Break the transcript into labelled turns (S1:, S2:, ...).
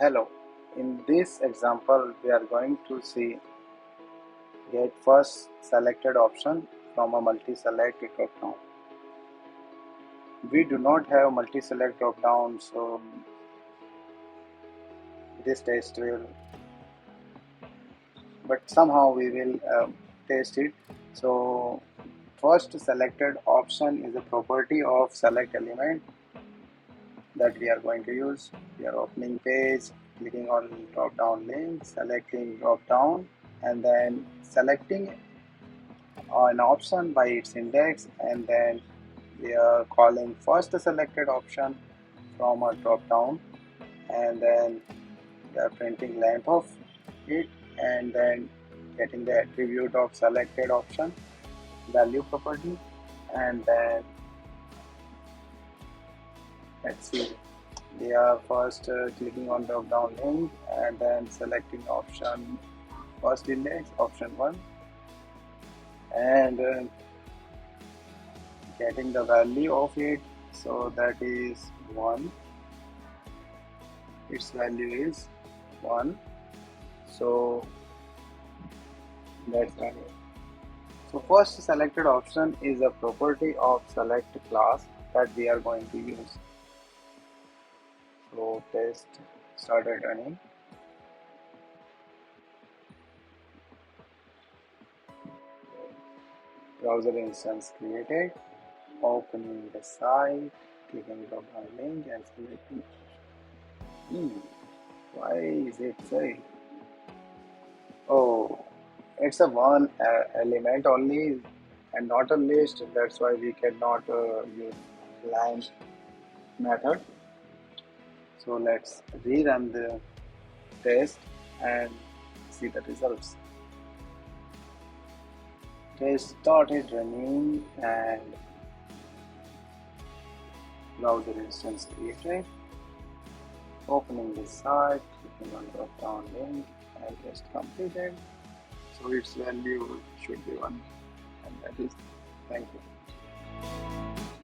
S1: Hello, in this example we are going to see get first selected option from a multi-select drop down. We do not have multi-select drop down, so this test will, but somehow we will test it. So first selected option is a property of select element that we are going to use. We are opening page, clicking on drop down link, selecting drop down, and then selecting an option by its index, and then we are calling first selected option from a drop down, and then we are printing length of it, and then getting the attribute of selected option value property, and then let's see, we are first clicking on drop down link and then selecting option first index option 1, and getting the value of it, so that is 1, its value is 1, so that's done. So first selected option is a property of select class that we are going to use. So test started running. Browser instance created, opening the site, clicking drop down link and selecting. Why is it saying? Oh, it's a one element only and not a list. That's why we cannot use line method. So let's rerun the test and see the results. Test started running and browser instance created, opening the site, clicking on drop down link and test completed. So its value should be 1, and that is, thank you.